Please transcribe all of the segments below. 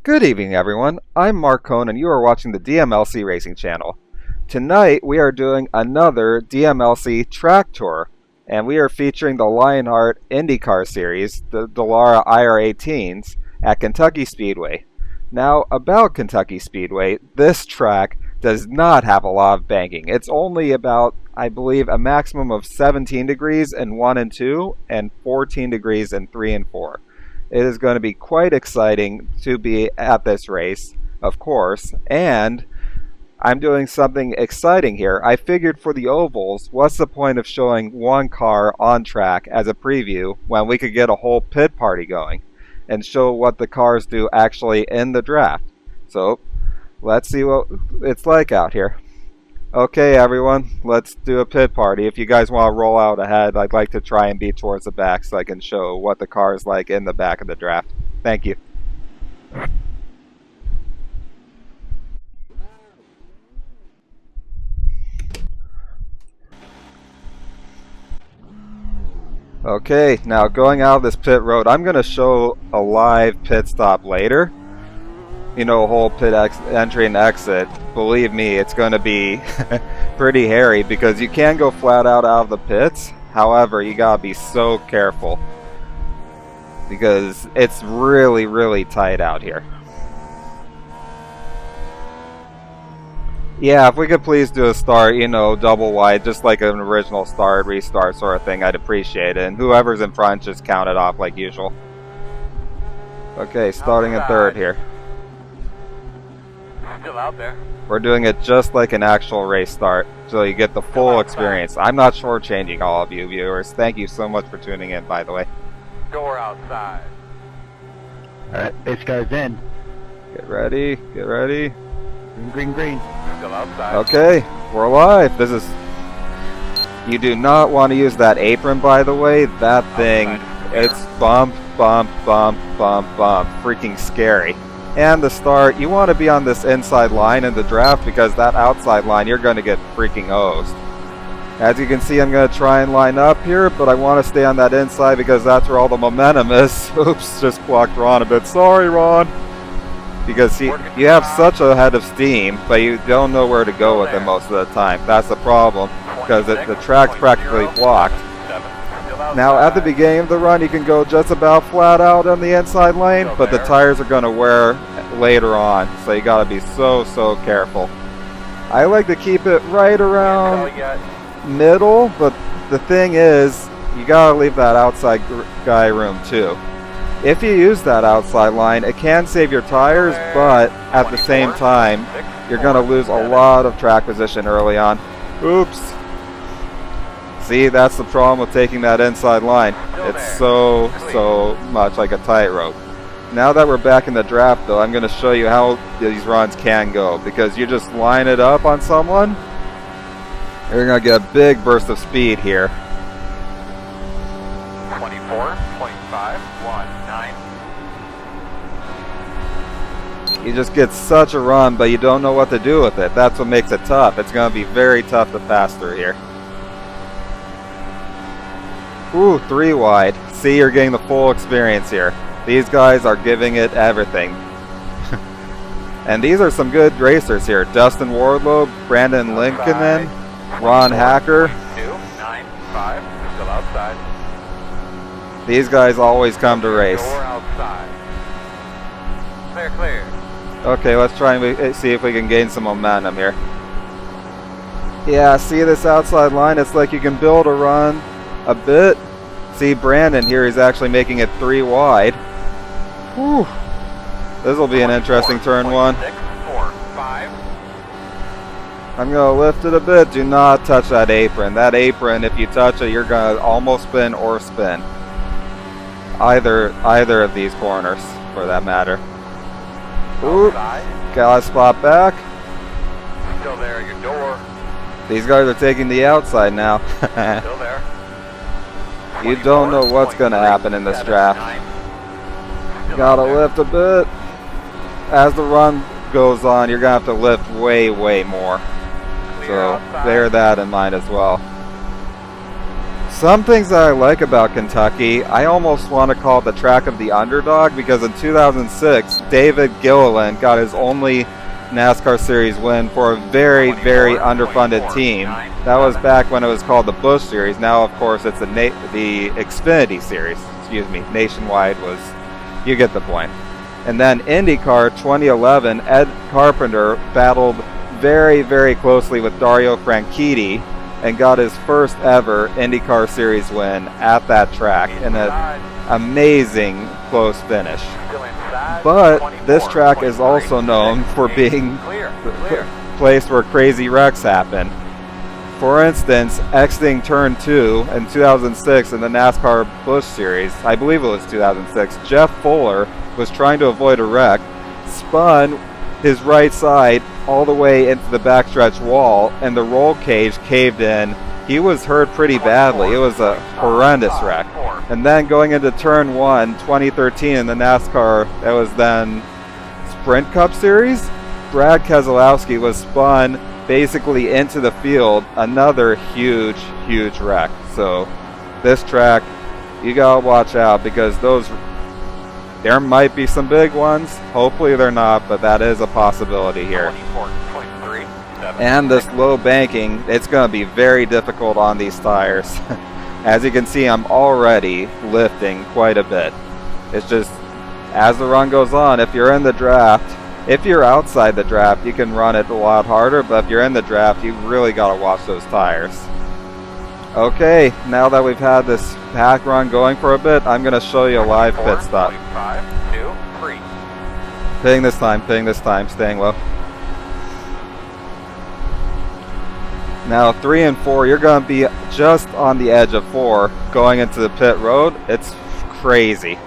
Good evening, everyone. I'm Mark Cohn, and you are watching the DMLC Racing Channel. Tonight, we are doing another DMLC track tour, and we are featuring the Lionheart IndyCar Series, the Dallara IR18s, at Kentucky Speedway. Now, about Kentucky Speedway, this track does not have a lot of banking. It's only about, I believe, a maximum of 17 degrees in 1 and 2, and 14 degrees in 3 and 4. It is going to be quite exciting to be at this race, of course, and I'm doing something exciting here. I figured for the ovals, what's the point of showing one car on track as a preview when we could get a whole pit party going and show what the cars do actually in the draft? So let's see what it's like out here. Okay, everyone, let's do a pit party. If you guys want to roll out ahead, I'd like to try and be towards the back so I can show what the car is like in the back of the draft. Thank you. Okay, now going out of this pit road, I'm going to show a live pit stop later. You know, a whole pit entry and exit. Believe me, it's going to be pretty hairy because you can go flat out of the pits. However, you gotta be so careful because it's really, really tight out here. Yeah, if we could please do a start, you know, double wide, just like an original start, restart sort of thing, I'd appreciate it. And whoever's in front, just count it off like usual. Okay, starting in third here. Still out there. We're doing it just like an actual race start, so you get the full experience. I'm not shortchanging all of you viewers. Thank you so much for tuning in, by the way. Door outside. Alright, base car's in. Get ready, get ready. Green, green, green. Still outside. Okay, we're live. This is... You do not want to use that apron, by the way. That thing, it's bump, bump, bump, bump, bump. Freaking scary. And the start, you want to be on this inside line in the draft because that outside line, you're going to get freaking hosed. As you can see, I'm going to try and line up here, but I want to stay on that inside because that's where all the momentum is. Oops, just blocked Ron a bit. Sorry, Ron. Because you have such a head of steam, but you don't know where to go with it most of the time. That's the problem, because the track's practically blocked. Now, at the beginning of the run, you can go just about flat out on the inside lane, but the tires are going to wear later on, so you got to be so careful. I like to keep it right around middle, but the thing is, you got to leave that outside guy room too. If you use that outside line, it can save your tires, but at the same time, you're going to lose a lot of track position early on. Oops. See, that's the problem with taking that inside line. It's so much like a tightrope. Now that we're back in the draft, though, I'm going to show you how these runs can go. Because you just line it up on someone, you're going to get a big burst of speed here. 24.519. You just get such a run, but you don't know what to do with it. That's what makes it tough. It's going to be very tough to pass through here. Ooh, 3 wide. See, you're getting the full experience here. These guys are giving it everything. And these are some good racers here. Dustin Wardlow, Brandon Lincoln, Ron Hacker. 295. Still outside. These guys always come to race. Door outside. Clear. Okay, let's try and see if we can gain some momentum here. Yeah, see this outside line? It's like you can build a run a bit. See Brandon here, he's actually making it 3 wide. Whew. This will be an interesting turn 1. 6, 4, 5. I'm going to lift it a bit. Do not touch that apron. That apron, if you touch it, you're going to almost spin or spin. Either of these corners, for that matter. Ooh, gotta spot back. Still there, your door. These guys are taking the outside now. Still there. You don't know what's going to happen in this draft. Gotta lift a bit. As the run goes on, you're going to have to lift way more. So bear that in mind as well. Some things that I like about Kentucky, I almost want to call it the track of the underdog, because in 2006, David Gilliland got his only NASCAR Series win for a very, very underfunded team. That was back when it was called the Busch Series. Now, of course, it's the Xfinity Series. Excuse me, Nationwide was, you get the point. And then IndyCar 2011, Ed Carpenter battled very, very closely with Dario Franchitti and got his first ever IndyCar Series win at that track in an amazing close finish. But this track is also known for being the place where crazy wrecks happen. For instance, exiting turn 2 in 2006 in the NASCAR Busch Series, I believe it was 2006, Jeff Fuller was trying to avoid a wreck, spun his right side all the way into the backstretch wall, and the roll cage caved in. He was hurt pretty badly. It was a horrendous wreck. And then going into turn 1, 2013 in the NASCAR, that was then Sprint Cup Series, Brad Keselowski was spun basically into the field. Another huge, huge wreck. So this track, you gotta watch out, because there might be some big ones. Hopefully they're not, but that is a possibility here. And this low banking, it's going to be very difficult on these tires. As you can see, I'm already lifting quite a bit. It's just, as the run goes on, if you're in the draft, if you're outside the draft, you can run it a lot harder, but if you're in the draft, you really got to watch those tires. Okay, now that we've had this pack run going for a bit, I'm going to show you a live pit stop. 5, 2, 3. Pitting this time, staying low. Now 3 and 4, you're going to be just on the edge of 4 going into the pit road. It's crazy.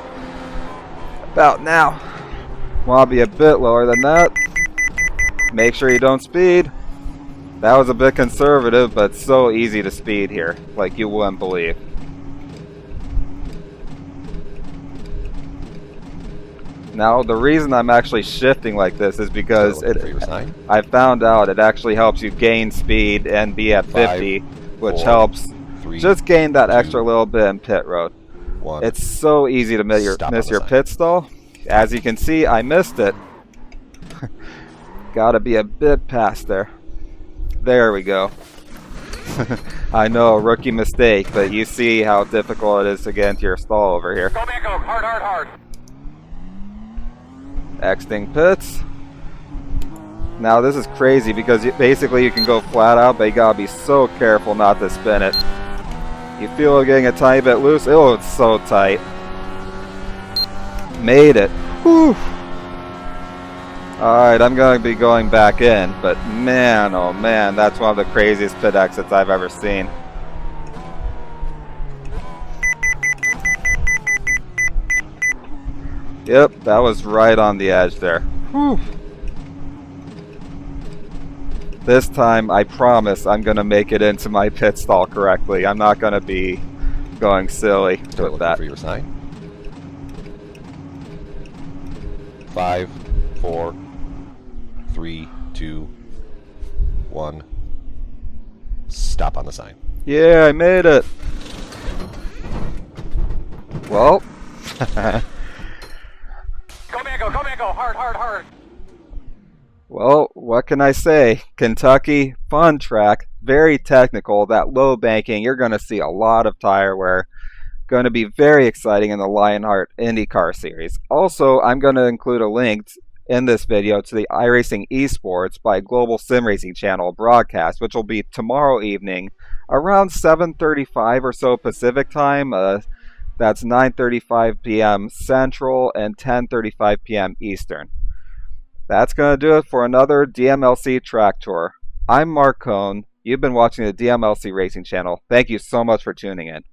About now. Want to be a bit lower than that. Make sure you don't speed. That was a bit conservative, but so easy to speed here, like you wouldn't believe. Now, the reason I'm actually shifting like this is because I found out it actually helps you gain speed and be at 50, which helps just gain that extra little bit in pit road. It's so easy to miss your pit stall. As you can see, I missed it. Gotta be a bit past there. There we go. I know, rookie mistake, but you see how difficult it is to get into your stall over here. Go, man, go. Hard, hard, hard. Exiting pits. Now this is crazy because basically you can go flat out, but you gotta be so careful not to spin it. You feel it getting a tiny bit loose. Oh, it's so tight. Made it. Whew. Alright, I'm going to be going back in, but man, oh man, that's one of the craziest pit exits I've ever seen. Yep, that was right on the edge there. Whew. This time, I promise I'm going to make it into my pit stall correctly. I'm not going to be going silly with that. For your sign. 5, 4, 3, 2, 1. Stop on the sign. Yeah, I made it. Well. Go, man, go. Hard, hard, hard. Well, what can I say? Kentucky, fun track, very technical. That low banking, you're going to see a lot of tire wear. Going to be very exciting in the Lionheart IndyCar Series. Also, I'm going to include a link in this video to the iRacing Esports by Global Sim Racing Channel broadcast, which will be tomorrow evening around 7:35 or so Pacific time. That's 9:35 p.m. Central and 10:35 p.m. Eastern. That's going to do it for another DMLC track tour. I'm Mark Cohn. You've been watching the DMLC Racing Channel. Thank you so much for tuning in.